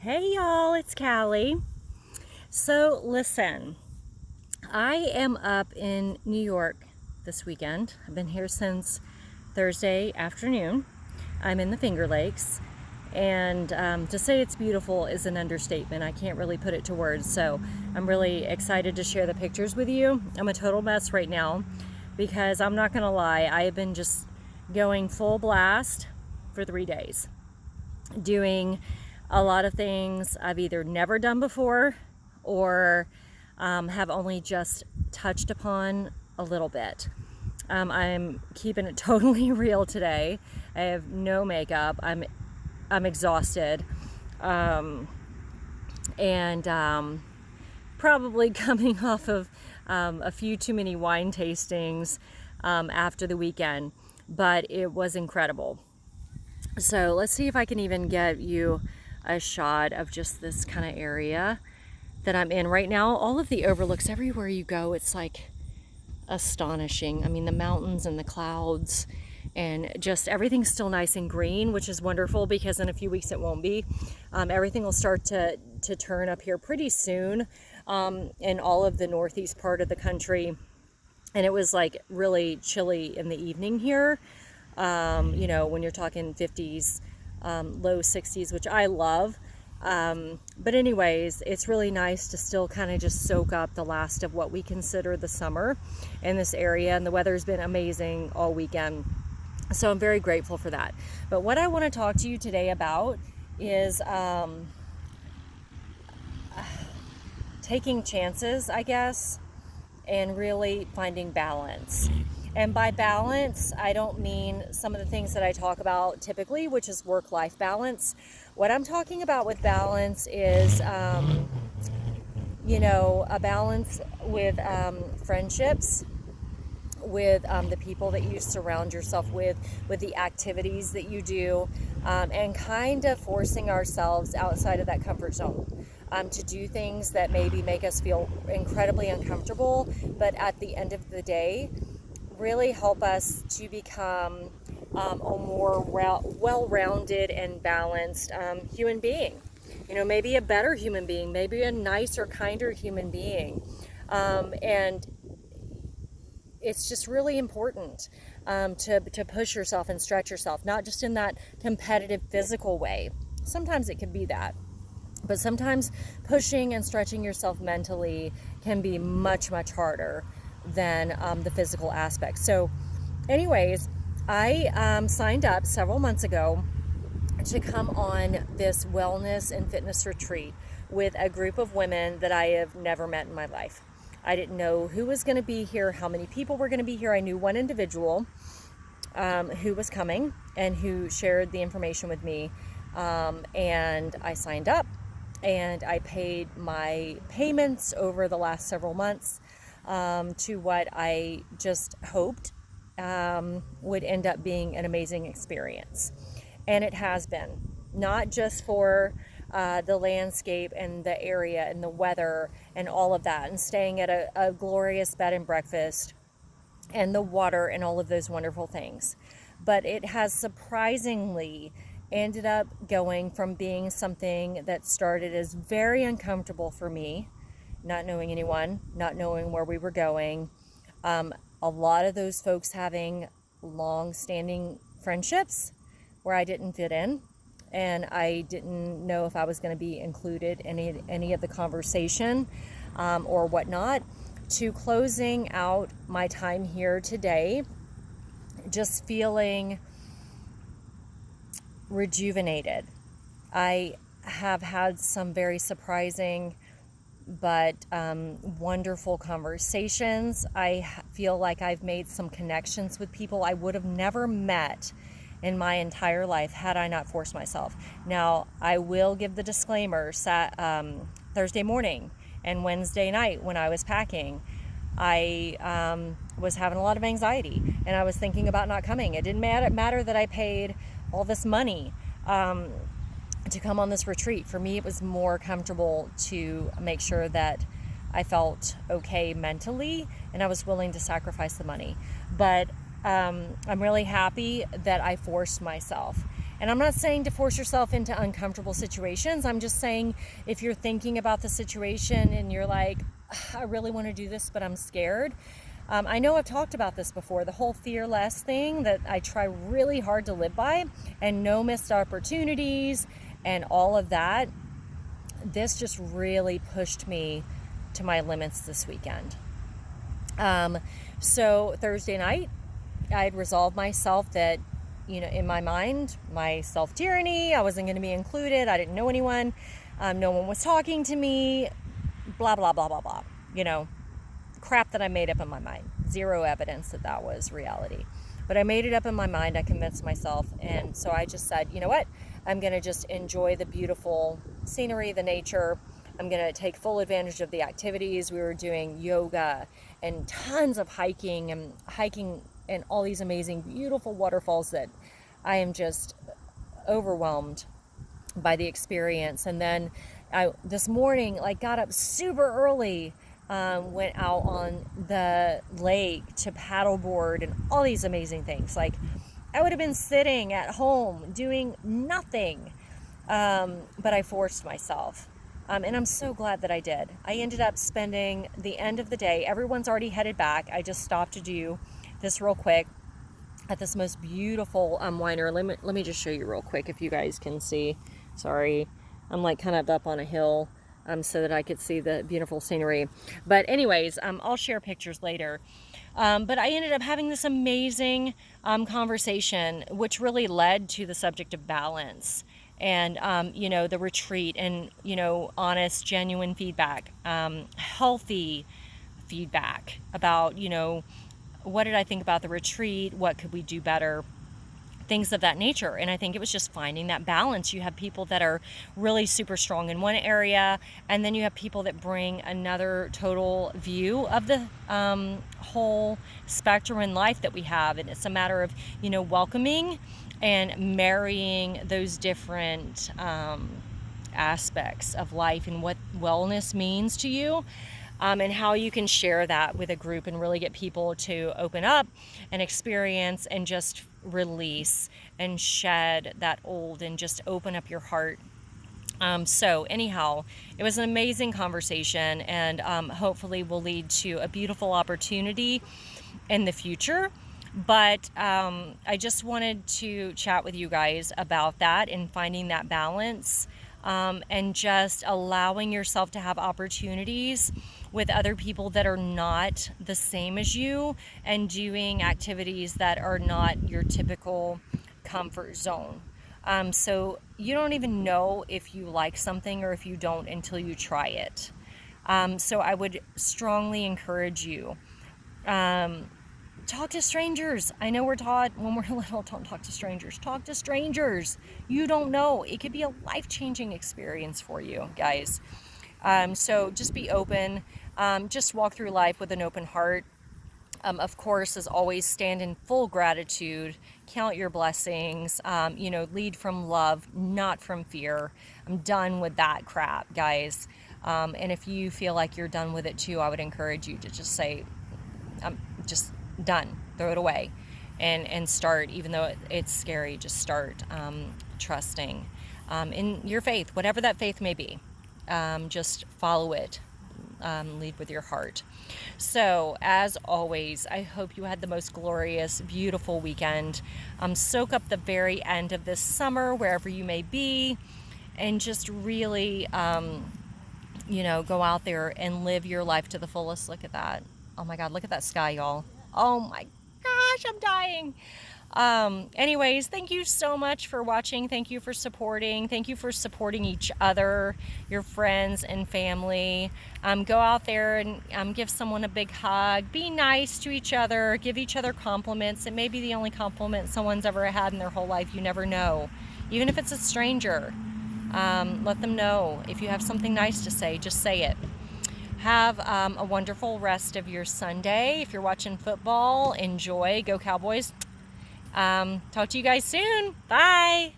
Hey y'all, it's Callie. So listen, I am up in New York this weekend. I've been here since Thursday afternoon. I'm in the Finger Lakes, and to say it's beautiful is an understatement. I can't really put it to words, so I'm really excited to share the pictures with you. I'm a total mess right now because I'm not gonna lie, I have been just going full blast for 3 days, doing a lot of things I've either never done before or have only just touched upon a little bit. I'm keeping it totally real today. I have no makeup. I'm exhausted, and probably coming off of a few too many wine tastings after the weekend, but it was incredible. So let's see if I can even get you a shot of just this kind of area that I'm in right now. All of the overlooks, everywhere you go, it's like astonishing. I mean, the mountains and the clouds and just everything's still nice and green, which is wonderful because in a few weeks it won't be. Everything will start to turn up here pretty soon in all of the northeast part of the country. And it was like really chilly in the evening here. When you're talking 50s, low 60s, which I love. But anyways, it's really nice to still kind of just soak up the last of what we consider the summer in this area. And the weather's been amazing all weekend. So I'm very grateful for that. But what I want to talk to you today about is taking chances, I guess, and really finding balance. And by balance, I don't mean some of the things that I talk about typically, which is work-life balance. What I'm talking about with balance is, a balance with friendships, with the people that you surround yourself with the activities that you do, and kind of forcing ourselves outside of that comfort zone. To do things that maybe make us feel incredibly uncomfortable, but at the end of the day, really help us to become a more well-rounded and balanced human being. Maybe a better human being, maybe a nicer, kinder human being. And it's just really important to push yourself and stretch yourself, not just in that competitive physical way. Sometimes it can be that. But sometimes pushing and stretching yourself mentally can be much, much harder than the physical aspect. So anyways, I signed up several months ago to come on this wellness and fitness retreat with a group of women that I have never met in my life. I didn't know who was going to be here, how many people were going to be here. I knew one individual who was coming and who shared the information with me, and I signed up. And I paid my payments over the last several months to what I just hoped would end up being an amazing experience. And it has been, not just for the landscape and the area and the weather and all of that, and staying at a glorious bed and breakfast and the water and all of those wonderful things. But it has surprisingly ended up going from being something that started as very uncomfortable for me, not knowing anyone, not knowing where we were going. A lot of those folks having long-standing friendships where I didn't fit in, and I didn't know if I was going to be included in any of the conversation or whatnot, to closing out my time here today, just feeling rejuvenated. I have had some very surprising but wonderful conversations. I feel like I've made some connections with people I would have never met in my entire life had I not forced myself. Now, I will give the disclaimer, Thursday morning and Wednesday night when I was packing, I was having a lot of anxiety, and I was thinking about not coming. It didn't matter that I paid all this money to come on this retreat. For me, it was more comfortable to make sure that I felt okay mentally, and I was willing to sacrifice the money. But I'm really happy that I forced myself. And I'm not saying to force yourself into uncomfortable situations. I'm just saying if you're thinking about the situation and you're like, I really want to do this, but I'm scared. I know I've talked about this before, the whole fear less thing that I try really hard to live by, and no missed opportunities and all of that. This just really pushed me to my limits this weekend. So Thursday night, I had resolved myself that, in my mind, my self-tyranny, I wasn't going to be included. I didn't know anyone. No one was talking to me, blah, blah, blah, blah, blah. Crap that I made up in my mind. Zero evidence that was reality. But I made it up in my mind. I convinced myself. And so I just said, you know what? I'm going to just enjoy the beautiful scenery, the nature. I'm going to take full advantage of the activities. We were doing yoga and tons of hiking and all these amazing, beautiful waterfalls that I am just overwhelmed by the experience. And then this morning, got up super early, went out on the lake to paddleboard and all these amazing things. I would have been sitting at home doing nothing, but I forced myself. And I'm so glad that I did. I ended up spending the end of the day, everyone's already headed back. I just stopped to do this real quick at this most beautiful winery. Let me just show you real quick if you guys can see. Sorry, I'm kind of up on a hill so that I could see the beautiful scenery. But anyways, I'll share pictures later. But I ended up having this amazing conversation, which really led to the subject of balance. And, the retreat and, honest, genuine feedback, healthy feedback about, what did I think about the retreat? What could we do better? Things of that nature. And I think it was just finding that balance. You have people that are really super strong in one area, and then you have people that bring another total view of the whole spectrum in life that we have. And it's a matter of, welcoming and marrying those different aspects of life and what wellness means to you, and how you can share that with a group and really get people to open up and experience and just release and shed that old and just open up your heart. So anyhow, it was an amazing conversation, and hopefully will lead to a beautiful opportunity in the future. But I just wanted to chat with you guys about that and finding that balance, and just allowing yourself to have opportunities with other people that are not the same as you, and doing activities that are not your typical comfort zone. So you don't even know if you like something or if you don't until you try it. So I would strongly encourage you. Talk to strangers. I know we're taught when we're little, don't talk to strangers. Talk to strangers. You don't know. It could be a life-changing experience for you, guys. So just be open. Just walk through life with an open heart. Of course, as always, stand in full gratitude. Count your blessings. Lead from love, not from fear. I'm done with that crap, guys. And if you feel like you're done with it too, I would encourage you to just say, I'm just done. Throw it away and start. Even though it's scary, just start trusting in your faith, whatever that faith may be. Just follow it. Lead with your heart. So as always, I hope you had the most glorious, beautiful weekend. Soak up the very end of this summer wherever you may be, and just really go out there and live your life to the fullest. Look at that. Oh my God, look at that sky, y'all. Oh my gosh, I'm dying. Anyways, thank you so much for watching. Thank you for supporting. Thank you for supporting each other, your friends and family. Go out there and give someone a big hug. Be nice to each other. Give each other compliments. It may be the only compliment someone's ever had in their whole life. You never know. Even if it's a stranger, let them know. If you have something nice to say, just say it. Have a wonderful rest of your Sunday. If you're watching football, enjoy. Go Cowboys. Talk to you guys soon. Bye.